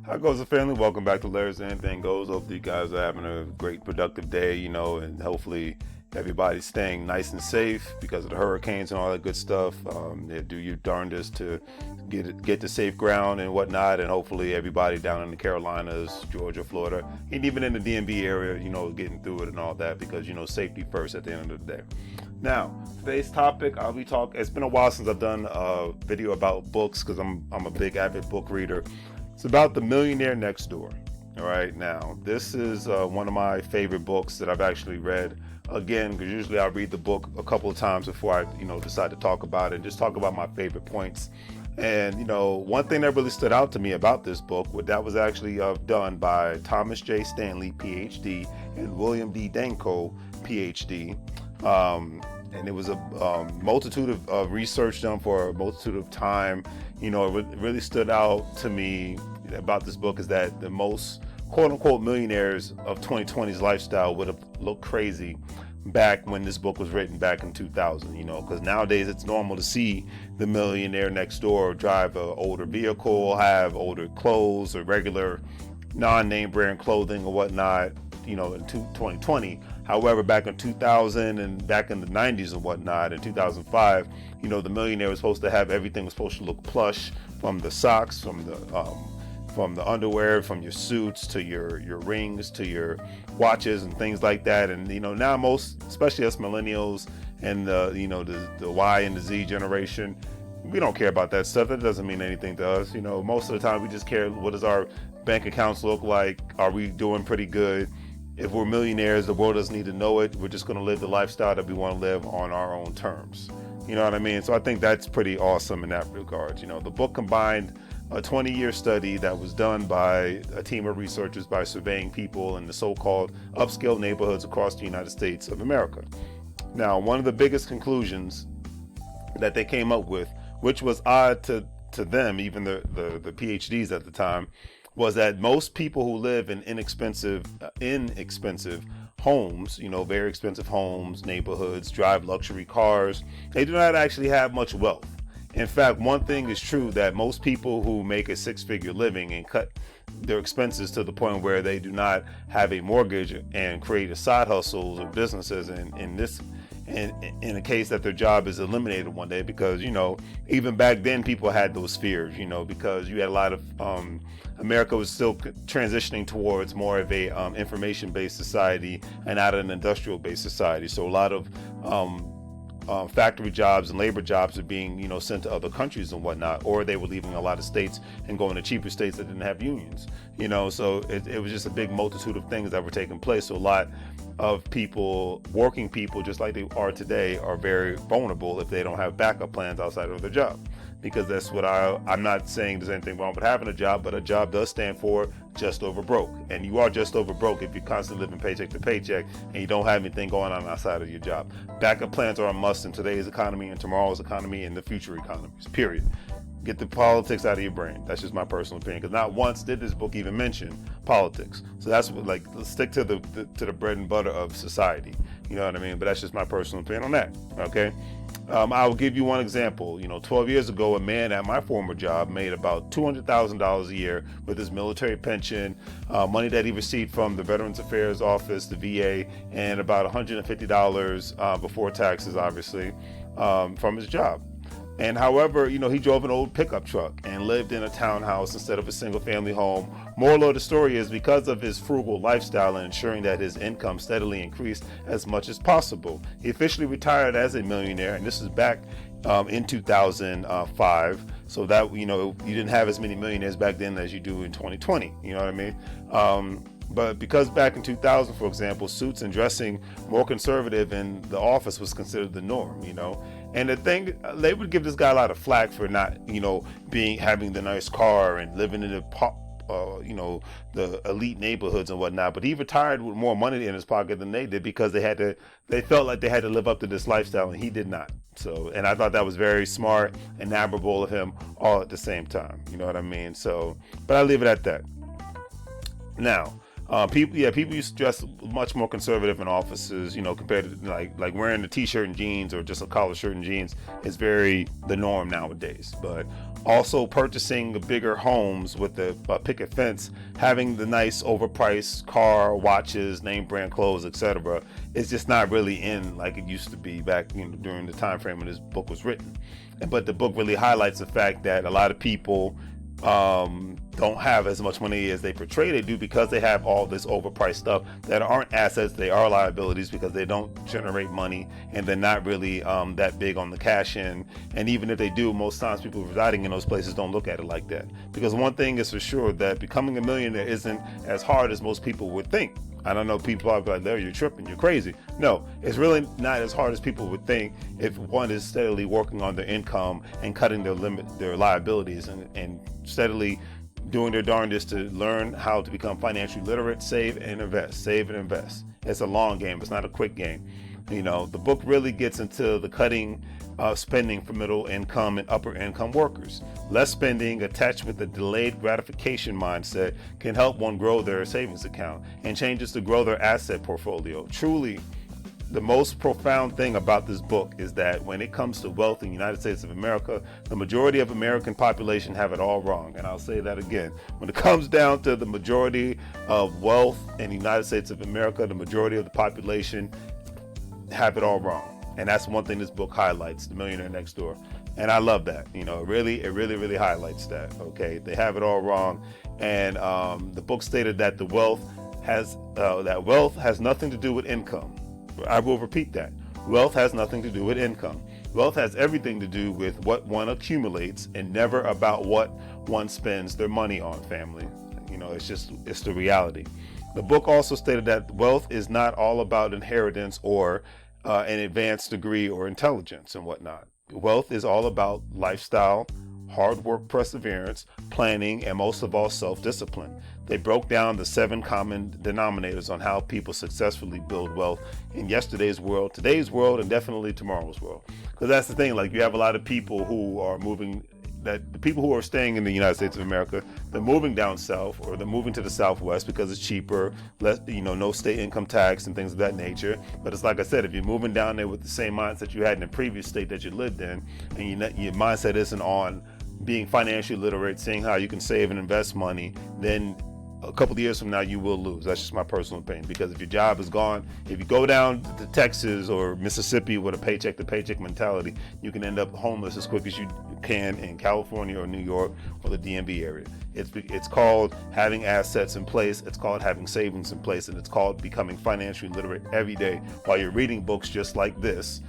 How goes the family? Welcome back to Larry's Anything Goes. Hopefully you guys are having a great productive day, and hopefully everybody's staying nice and safe because of the hurricanes and all that good stuff. They do your darndest to get to safe ground and whatnot, and hopefully everybody down in the Carolinas, Georgia, Florida, and even in the DMV area, getting through it and all that because, safety first at the end of the day. Now, today's topic, it's been a while since I've done a video about books because I'm a big avid book reader. It's about The Millionaire Next Door. All right, now this is one of my favorite books that I've actually read again, because usually I read the book a couple of times before I decide to talk about it and just talk about my favorite points. And one thing that really stood out to me about this book, that was actually done by Thomas J. Stanley, PhD, and William D. Danko, PhD. And it was a multitude of research done for a multitude of time. It really stood out to me about this book is that the most quote-unquote millionaires of 2020's lifestyle would have looked crazy back when this book was written back in 2000, because nowadays it's normal to see the millionaire next door drive an older vehicle, have older clothes or regular non-name brand clothing or whatnot, in 2020. However, back in 2000 and back in the 90s and whatnot, in 2005, the millionaire was supposed to have everything was supposed to look plush, from the socks, from the underwear, from your suits to your rings to your watches and things like that. And now most, especially us millennials and the Y and the Z generation, we don't care about that stuff. That doesn't mean anything to us. Most of the time we just care, what does our bank accounts look like? Are we doing pretty good? If we're millionaires, the world doesn't need to know it. We're just going to live the lifestyle that we want to live on our own terms. You know what I mean? So I think that's pretty awesome in that regard. The book combined a 20-year study that was done by a team of researchers by surveying people in the so-called upscale neighborhoods across the United States of America. Now, one of the biggest conclusions that they came up with, which was odd to them, even the PhDs at the time, was that most people who live in inexpensive homes, very expensive homes, neighborhoods, drive luxury cars, they do not actually have much wealth. In fact, one thing is true, that most people who make a six-figure living and cut their expenses to the point where they do not have a mortgage and create a side hustles or businesses, and in a case that their job is eliminated one day, because even back then people had those fears, because you had a lot of America was still transitioning towards more of a information-based society and not an industrial-based society. So a lot of factory jobs and labor jobs are being sent to other countries and whatnot, or they were leaving a lot of states and going to cheaper states that didn't have unions. So it was just a big multitude of things that were taking place. So a lot of people, working people, just like they are today, are very vulnerable if they don't have backup plans outside of their job. Because that's what I'm not saying there's anything wrong with having a job, but a job does stand for just over broke. And you are just over broke if you're constantly living paycheck to paycheck and you don't have anything going on outside of your job. Backup plans are a must in today's economy and tomorrow's economy and the future economies, period. Get the politics out of your brain. That's just my personal opinion, because not once did this book even mention politics. So that's what, let's stick to the bread and butter of society. You know what I mean? But that's just my personal opinion on that. Okay. I'll give you one example. 12 years ago, a man at my former job made about $200,000 a year with his military pension, money that he received from the Veterans Affairs Office, the VA, and about $150 before taxes, obviously, from his job. And however, he drove an old pickup truck and lived in a townhouse instead of a single family home. Moral of the story is, because of his frugal lifestyle and ensuring that his income steadily increased as much as possible, he officially retired as a millionaire. And this is back in 2005. So that, you didn't have as many millionaires back then as you do in 2020. You know what I mean? But because back in 2000, for example, suits and dressing more conservative in the office was considered the norm, And the thing, they would give this guy a lot of flack for not, having the nice car and living in the elite neighborhoods and whatnot. But he retired with more money in his pocket than they did, because they felt like they had to live up to this lifestyle, and he did not. So, and I thought that was very smart and admirable of him all at the same time. You know what I mean? So, but I leave it at that. Now, People used to dress much more conservative in offices, compared to like wearing a t-shirt and jeans or just a collar shirt and jeans is very the norm nowadays. But also purchasing bigger homes with the picket fence, having the nice overpriced car, watches, name brand clothes, etc., is just not really in like it used to be back during the time frame when this book was written. But the book really highlights the fact that a lot of people don't have as much money as they portray they do because they have all this overpriced stuff that aren't assets, they are liabilities because they don't generate money and they're not really that big on the cash in. And even if they do, most times people residing in those places don't look at it like that, because one thing is for sure, that becoming a millionaire isn't as hard as most people would think. I don't know, people are like, Larry, you're tripping, you're crazy. No, it's really not as hard as people would think if one is steadily working on their income and cutting their liabilities and steadily doing their darndest to learn how to become financially literate, save and invest. It's a long game. It's not a quick game. The book really gets into the cutting spending for middle income and upper income workers. Less spending attached with a delayed gratification mindset can help one grow their savings account, and changes to grow their asset portfolio. Truly, the most profound thing about this book is that when it comes to wealth in the United States of America, the majority of American population have it all wrong. And I'll say that again. When it comes down to the majority of wealth in the United States of America, the majority of the population have it all wrong. And that's one thing this book highlights, The Millionaire Next Door. And I love that. It really highlights that. Okay, they have it all wrong. And the book stated that wealth has nothing to do with income. I will repeat that. Wealth has nothing to do with income. Wealth has everything to do with what one accumulates, and never about what one spends their money on, family. It's the reality. The book also stated that wealth is not all about inheritance or an advanced degree or intelligence and whatnot. Wealth is all about lifestyle, hard work, perseverance, planning, and most of all, self-discipline. They broke down the 7 common denominators on how people successfully build wealth in yesterday's world, today's world, and definitely tomorrow's world. Because that's the thing, like you have a lot of people who are the people who are staying in the United States of America, they're moving down south, or they're moving to the Southwest because it's cheaper, less, no state income tax and things of that nature. But it's like I said, if you're moving down there with the same mindset you had in the previous state that you lived in, and your mindset isn't on being financially literate, seeing how you can save and invest money, then a couple of years from now you will lose. That's just my personal opinion, because if your job is gone, if you go down to Texas or Mississippi with a paycheck to paycheck mentality, you can end up homeless as quick as you can in California or New York or the DMV area. It's called having assets in place, it's called having savings in place, and it's called becoming financially literate every day while you're reading books just like this,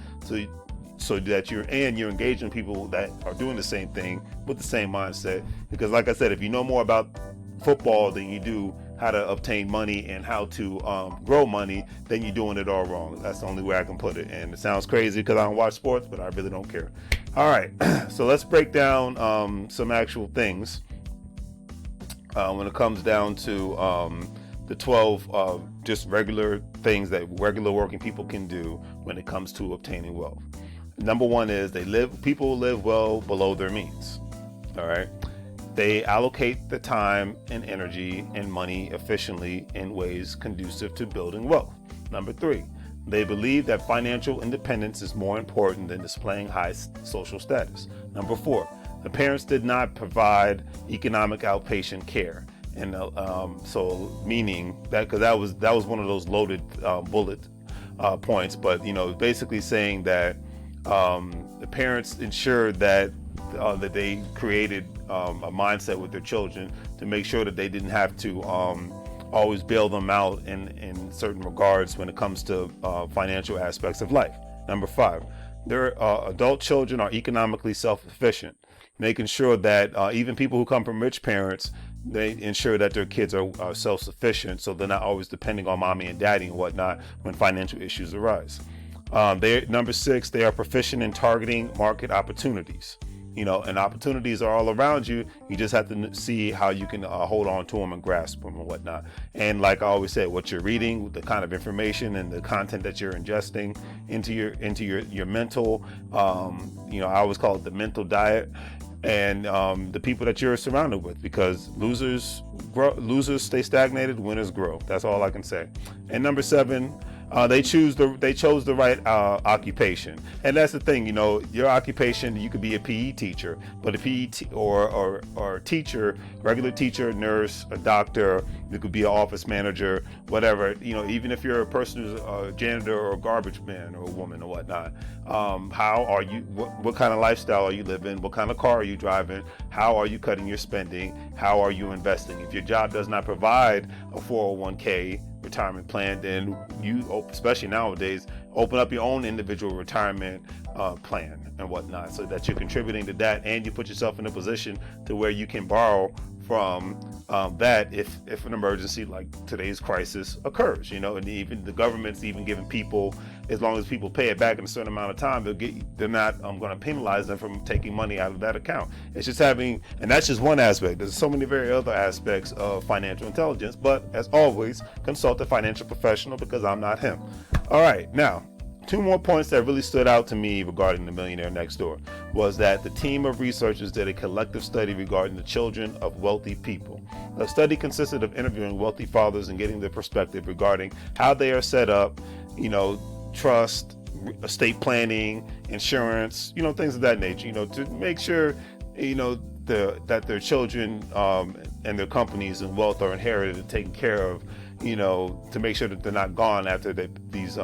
so that you're engaging people that are doing the same thing with the same mindset. Because like I said, if you know more about football than you do how to obtain money and how to grow money, then you're doing it all wrong. That's the only way I can put it. And it sounds crazy because I don't watch sports, but I really don't care. All right, so let's break down some actual things when it comes down to the 12 just regular things that regular working people can do when it comes to obtaining wealth. Number one is people live well below their means. All right. They allocate the time and energy and money efficiently in ways conducive to building wealth. Number 3, they believe that financial independence is more important than displaying high social status. Number 4, the parents did not provide economic outpatient care. And so meaning that, because that was one of those loaded bullet points, but basically saying that the parents ensured that they created a mindset with their children to make sure that they didn't have to always bail them out in certain regards when it comes to financial aspects of life. Number 5, their adult children are economically self-sufficient, making sure that even people who come from rich parents, they ensure that their kids are self-sufficient, so they're not always depending on mommy and daddy and whatnot when financial issues arise. Number 6, they are proficient in targeting market opportunities. And opportunities are all around you. You just have to see how you can hold on to them and grasp them and whatnot. And like I always say, what you're reading, the kind of information and the content that you're ingesting into your mental, I always call it the mental diet. and the people that you're surrounded with, because losers stay stagnated, winners grow. That's all I can say. And number 7, they chose the right occupation. And that's the thing, your occupation, you could be a PE teacher, but a or teacher, regular teacher, nurse, a doctor, you could be an office manager, whatever, even if you're a person who's a janitor or a garbage man or a woman or whatnot. How are you, what kind of lifestyle are you living? What kind of car are you driving? How are you cutting your spending? How are you investing? If your job does not provide a 401k retirement plan, then you, especially nowadays, open up your own individual retirement plan and whatnot, so that you're contributing to that, and you put yourself in a position to where you can borrow from that if an emergency like today's crisis occurs, and even the government's even giving people, as long as people pay it back in a certain amount of time, they're not going to penalize them from taking money out of that account. It's just and that's just one aspect. There's so many very other aspects of financial intelligence, but as always, consult a financial professional, because I'm not him. All right, now, 2 more points that really stood out to me regarding The Millionaire Next Door was that the team of researchers did a collective study regarding the children of wealthy people. The study consisted of interviewing wealthy fathers and getting their perspective regarding how they are set up, trust, estate planning, insurance, things of that nature, to make sure, that their children and their companies and wealth are inherited and taken care of, to make sure that they're not gone after these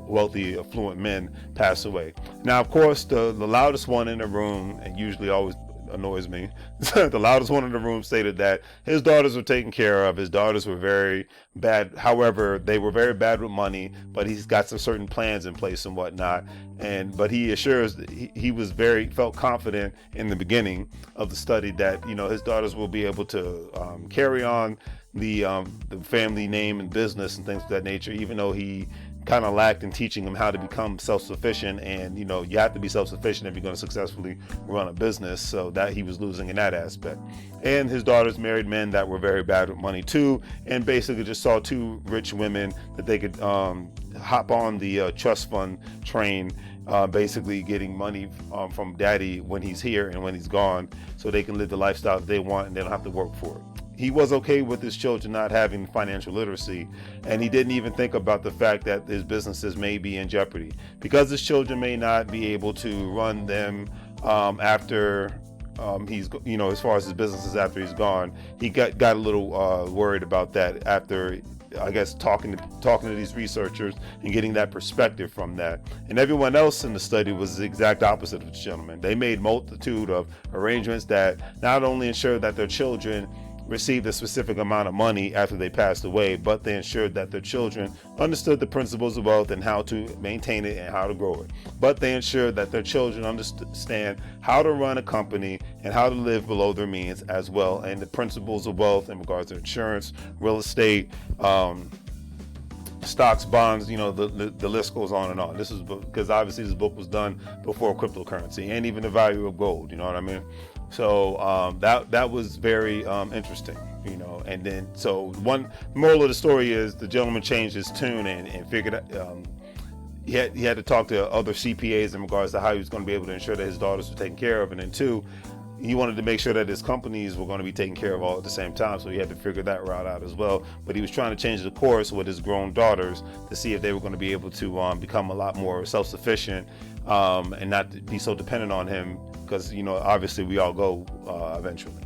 wealthy, affluent men pass away. Now, of course, the loudest one in the room, and usually always annoys me, the loudest one in the room stated that his daughters were taken care of. His daughters were very bad. However, they were very bad with money, but he's got some certain plans in place and whatnot. But he assures that he felt confident in the beginning of the study that, his daughters will be able to carry on the family name and business and things of that nature, even though he kind of lacked in teaching them how to become self-sufficient. And you have to be self-sufficient if you're going to successfully run a business, so that he was losing in that aspect. And his daughters married men that were very bad with money too, and basically just saw 2 rich women that they could hop on the trust fund train, basically getting money from daddy when he's here and when he's gone, so they can live the lifestyle that they want and they don't have to work for it. He was okay with his children not having financial literacy, and he didn't even think about the fact that his businesses may be in jeopardy, because his children may not be able to run them after he's, as far as his businesses after he's gone. He got a little worried about that after, I guess, talking to these researchers and getting that perspective from that. And everyone else in the study was the exact opposite of this gentleman. They made multitude of arrangements that not only ensured that their children received a specific amount of money after they passed away, but they ensured that their children understood the principles of wealth and how to maintain it and how to grow it. But they ensured that their children understand how to run a company and how to live below their means as well, and the principles of wealth in regards to insurance, real estate, stocks, bonds, the list goes on and on. This is because obviously this book was done before cryptocurrency and even the value of gold, you know what I mean? So that was very interesting, and then, so one moral of the story is the gentleman changed his tune and figured out, he had to talk to other CPAs in regards to how he was going to be able to ensure that his daughters were taken care of, and then 2, he wanted to make sure that his companies were going to be taken care of all at the same time, so he had to figure that route out as well. But he was trying to change the course with his grown daughters to see if they were going to be able to become a lot more self-sufficient and not be so dependent on him, because obviously we all go eventually,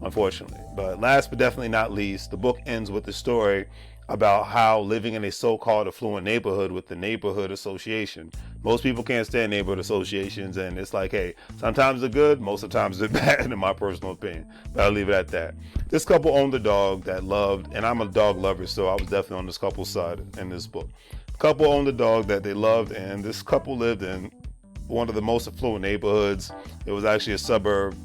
unfortunately. But last but definitely not least, the book ends with the story about how living in a so-called affluent neighborhood with the neighborhood association. Most people can't stand neighborhood associations, and it's like, hey, sometimes they're good, most of the times they're bad, in my personal opinion. But I'll leave it at that. This couple owned a dog that loved, and I'm a dog lover, so I was definitely on this couple's side in this book. The couple owned a dog that they loved, and this couple lived in one of the most affluent neighborhoods. It was actually a suburb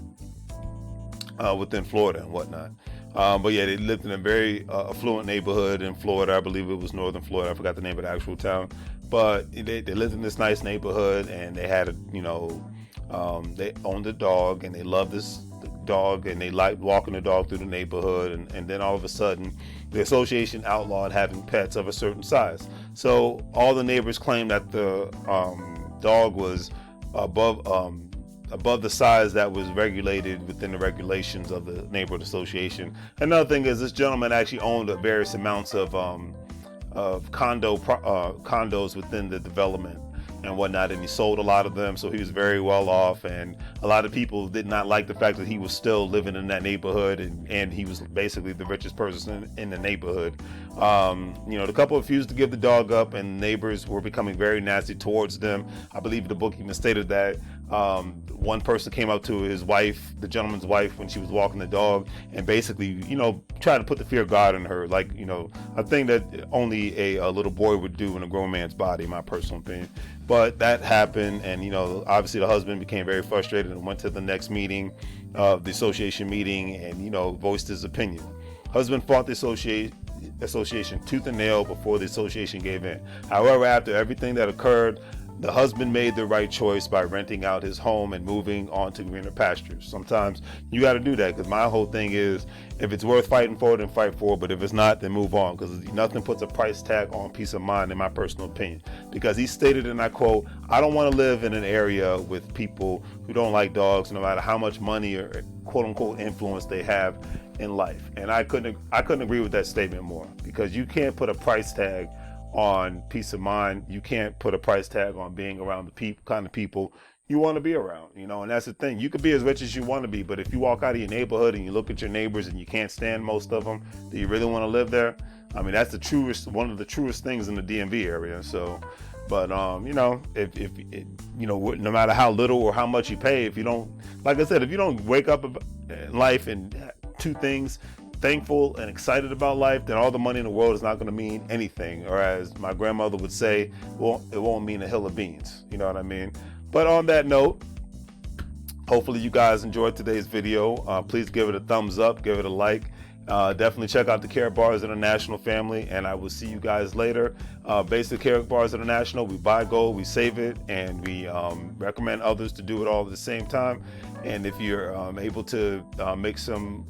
within Florida and whatnot. But yeah, they lived in a very affluent neighborhood in Florida. I believe it was northern Florida. I forgot the name of the actual town. But they lived in this nice neighborhood, and they had they owned a dog, and they loved this dog, and they liked walking the dog through the neighborhood. And then all of a sudden, the association outlawed having pets of a certain size. So all the neighbors claimed that the dog was above above the size that was regulated within the regulations of the neighborhood association. Another thing is this gentleman actually owned various amounts of condos within the development and whatnot, and he sold a lot of them, so he was very well off, and a lot of people did not like the fact that he was still living in that neighborhood, and he was basically the richest person in the neighborhood. The couple refused to give the dog up, and neighbors were becoming very nasty towards them. I believe the book even stated that one person came up to his wife, the gentleman's wife, when she was walking the dog, and basically, tried to put the fear of God in her, like, a thing that only a little boy would do in a grown man's body, in my personal opinion. But that happened, and obviously the husband became very frustrated and went to the next meeting of the association meeting, and voiced his opinion. Husband fought the association tooth and nail before the association gave in. However, after everything that occurred, the husband made the right choice by renting out his home and moving on to greener pastures. Sometimes you got to do that, because my whole thing is, if it's worth fighting for, then fight for it. But if it's not, then move on, because nothing puts a price tag on peace of mind, in my personal opinion. Because he stated, and I quote, "I don't want to live in an area with people who don't like dogs, no matter how much money or quote unquote influence they have in life." And I couldn't agree with that statement more, because you can't put a price tag on peace of mind. You can't put a price tag on being around the kind of people you want to be around, and that's the thing. You could be as rich as you want to be, but if you walk out of your neighborhood and you look at your neighbors and you can't stand most of them, do you really want to live there? I mean, that's one of the truest things in the DMV area. So, but if no matter how little or how much you pay, if you don't, like I said, if you don't wake up in life and two things: thankful and excited about life, then all the money in the world is not going to mean anything. Or as my grandmother would say, well, it won't mean a hill of beans. You know what I mean? But on that note, hopefully you guys enjoyed today's video. Please give it a thumbs up, give it a like. Definitely check out the Karatbars International family, and I will see you guys later. Basic Karatbars International, we buy gold, we save it, and we recommend others to do it all at the same time. And if you're able to make some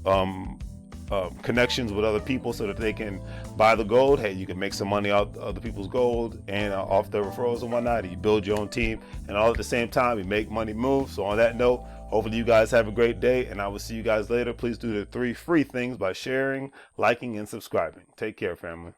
connections with other people so that they can buy the gold, hey, you can make some money out of other people's gold and off their referrals and whatnot. You build your own team, and all at the same time, you make money move. So on that note, hopefully you guys have a great day, and I will see you guys later. Please do the 3 free things by sharing, liking, and subscribing. Take care, family.